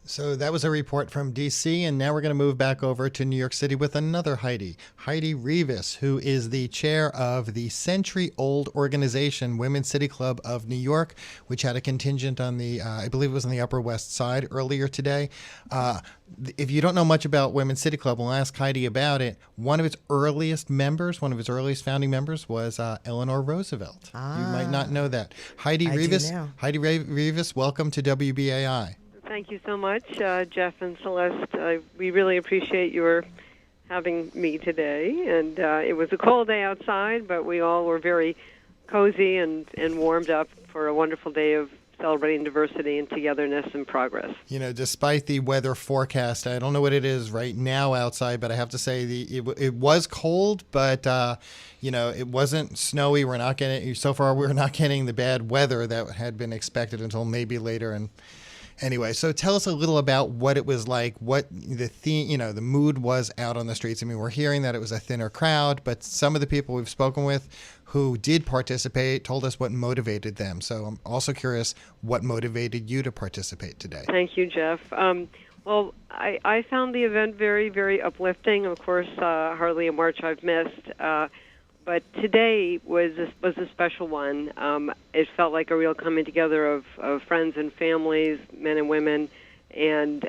So that was a report from DC, and now we're going to move back over to New York City with another Heidi, Heidi Reavis, who is the chair of the century-old organization Women's City Club of New York, which had a contingent on the, I believe it was on the Upper West Side earlier today. If you don't know much about Women's City Club, we'll ask Heidi about it. One of its earliest members, one of its earliest founding members was Eleanor Roosevelt. You might not know that. Heidi Reavis, Reavis, welcome to WBAI. Thank you so much, Jeff and Celeste. We really appreciate your having me today. And it was a cold day outside, but we all were very cozy and warmed up for a wonderful day of celebrating diversity and togetherness and progress. You know, despite the weather forecast, I don't know what it is right now outside, but I have to say it was cold, but it wasn't snowy. So far we're not getting the bad weather that had been expected until maybe later. And anyway, so tell us a little about what it was like, what the theme, the mood was out on the streets. I mean, we're hearing that it was a thinner crowd, but some of the people we've spoken with who did participate told us what motivated them. So I'm also curious what motivated you to participate today. Thank you, Jeff. Well, I found the event very, very uplifting. Of course, hardly a march I've missed. But today was a special one. It felt like a real coming together of friends and families, men and women, and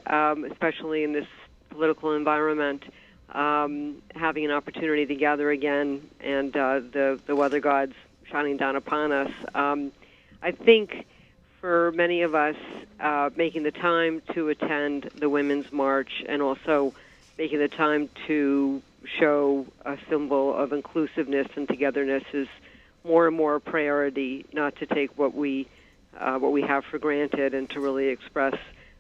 especially in this political environment, having an opportunity to gather again, and the weather gods shining down upon us. I think for many of us, making the time to attend the Women's March and also making the time to show a symbol of inclusiveness and togetherness is more and more a priority, not to take what we have for granted, and to really express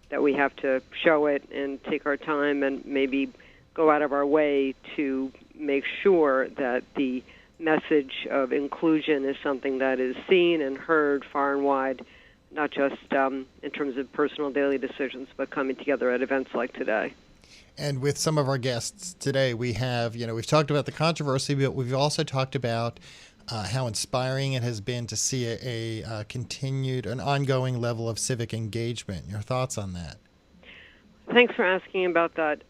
that we have to show it and take our time and maybe go out of our way to make sure that the message of inclusion is something that is seen and heard far and wide, not just in terms of personal daily decisions, but coming together at events like today. And with some of our guests today, we have, we've talked about the controversy, but we've also talked about how inspiring it has been to see a continued, an ongoing level of civic engagement. Your thoughts on that? Thanks for asking about that.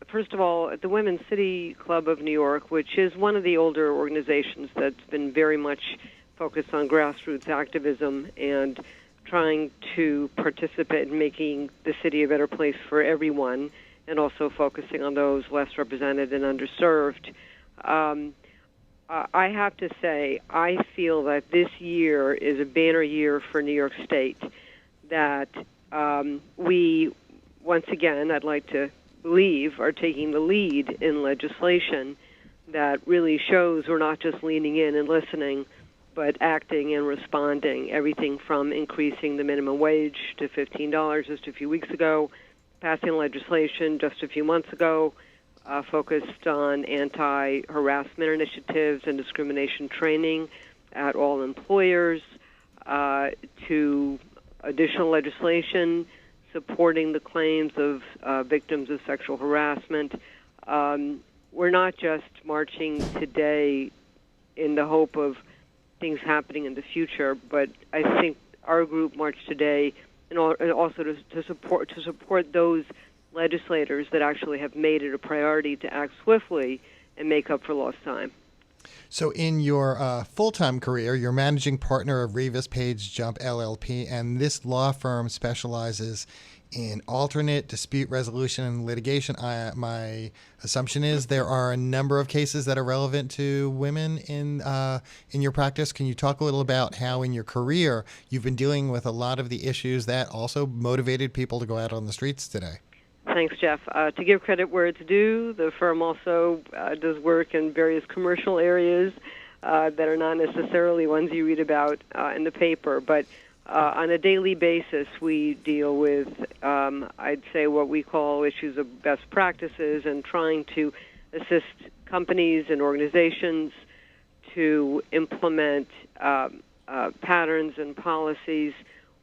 First of all, at the Women's City Club of New York, which is one of the older organizations that's been very much focused on grassroots activism and trying to participate in making the city a better place for everyone, and also focusing on those less represented and underserved. I have to say, I feel that this year is a banner year for New York State, that we, once again, I'd like to believe, are taking the lead in legislation that really shows we're not just leaning in and listening, but acting and responding. Everything from increasing the minimum wage to $15 just a few weeks ago, passing legislation just a few months ago, focused on anti-harassment initiatives and discrimination training at all employers, to additional legislation supporting the claims of victims of sexual harassment. We're not just marching today in the hope of things happening in the future, but I think our group marched today and also to support those legislators that actually have made it a priority to act swiftly and make up for lost time. So in your full-time career, you're managing partner of Reavis Page Jump LLP, and this law firm specializes in alternate dispute resolution and litigation. My assumption is there are a number of cases that are relevant to women in your practice. Can you talk a little about how in your career you've been dealing with a lot of the issues that also motivated people to go out on the streets today? Thanks, Jeff. To give credit where it's due, the firm also does work in various commercial areas that are not necessarily ones you read about in the paper, but on a daily basis, we deal with, I'd say, what we call issues of best practices and trying to assist companies and organizations to implement patterns and policies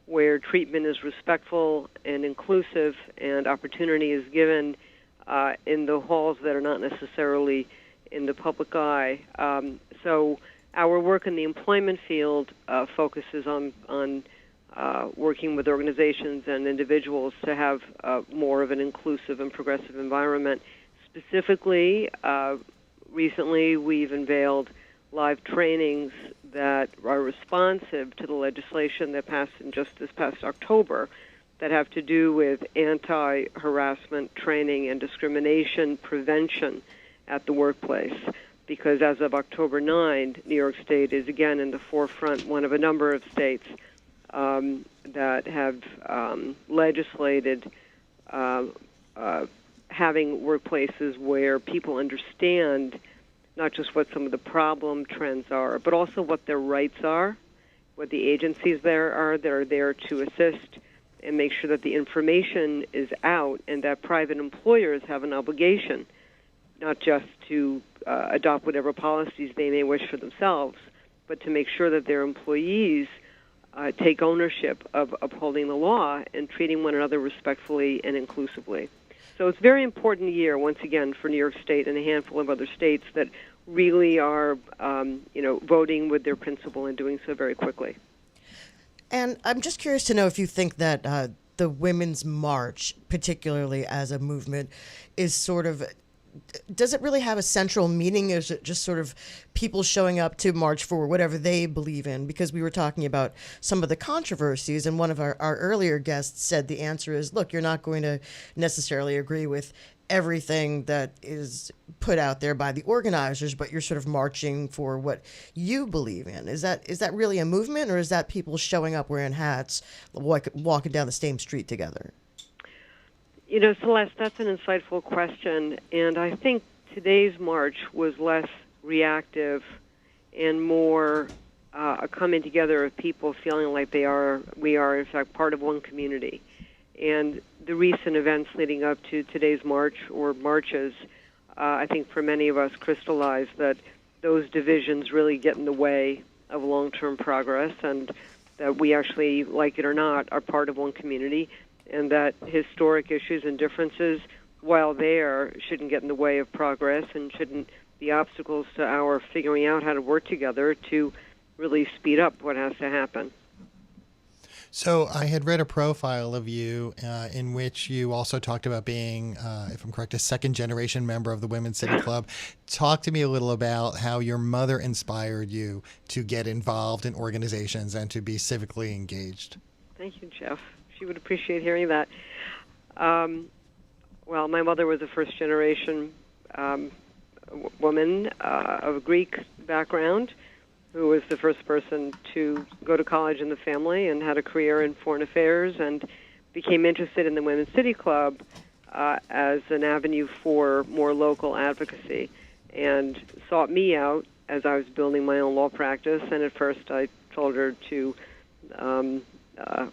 where treatment is respectful and inclusive and opportunity is given in the halls that are not necessarily in the public eye. So our work in the employment field focuses on working with organizations and individuals to have more of an inclusive and progressive environment. Specifically, recently we've unveiled live trainings that are responsive to the legislation that passed in just this past October that have to do with anti-harassment training and discrimination prevention at the workplace. Because as of October 9, New York State is again in the forefront, one of a number of states that have legislated having workplaces where people understand not just what some of the problem trends are, but also what their rights are, what the agencies there are that are there to assist and make sure that the information is out, and that private employers have an obligation not just to adopt whatever policies they may wish for themselves, but to make sure that their employees take ownership of upholding the law and treating one another respectfully and inclusively. So it's a very important year, once again, for New York State and a handful of other states that really are, voting with their principle and doing so very quickly. And I'm just curious to know if you think that the Women's March, particularly as a movement, is sort of, does it really have a central meaning? Is it just sort of people showing up to march for whatever they believe in? Because we were talking about some of the controversies, and one of our earlier guests said the answer is, look, you're not going to necessarily agree with everything that is put out there by the organizers, but you're sort of marching for what you believe in. Is that really a movement, or is that people showing up wearing hats, walking down the same street together? Celeste, that's an insightful question, and I think today's march was less reactive and more a coming together of people feeling like we are, in fact, part of one community. And the recent events leading up to today's march, or marches, I think for many of us crystallized that those divisions really get in the way of long-term progress, and that we actually, like it or not, are part of one community, and that historic issues and differences, while there, shouldn't get in the way of progress and shouldn't be obstacles to our figuring out how to work together to really speed up what has to happen. So I had read a profile of you in which you also talked about being, if I'm correct, a second-generation member of the Women's City Club. Talk to me a little about how your mother inspired you to get involved in organizations and to be civically engaged. Thank you, Jeff. She would appreciate hearing that. Well, my mother was a first-generation woman of Greek background, who was the first person to go to college in the family and had a career in foreign affairs, and became interested in the Women's City Club as an avenue for more local advocacy, and sought me out as I was building my own law practice. And at first I told her to,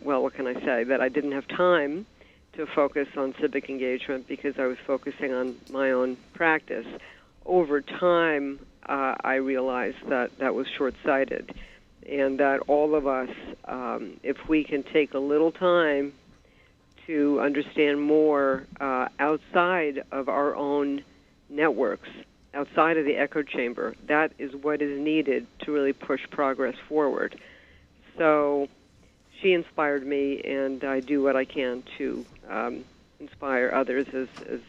what can I say, that I didn't have time to focus on civic engagement because I was focusing on my own practice. Over time, I realized that that was short-sighted, and that all of us, if we can take a little time to understand more outside of our own networks, outside of the echo chamber, that is what is needed to really push progress forward. So she inspired me, and I do what I can to inspire others as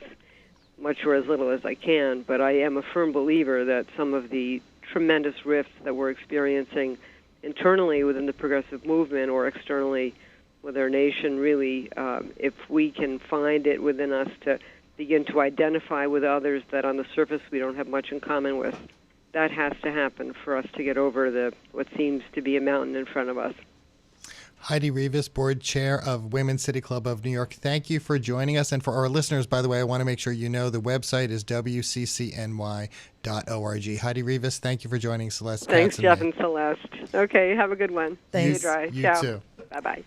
much or as little as I can, but I am a firm believer that some of the tremendous rifts that we're experiencing internally within the progressive movement or externally with our nation, really, if we can find it within us to begin to identify with others that on the surface we don't have much in common with, that has to happen for us to get over what seems to be a mountain in front of us. Heidi Reavis, Board Chair of Women's City Club of New York, thank you for joining us. And for our listeners, by the way, I want to make sure you know the website is wccny.org. Heidi Reavis, thank you for joining Celeste. Thanks, Jeff and Celeste. Okay, have a good one. Thanks. Dry. You Ciao. too. Bye-bye.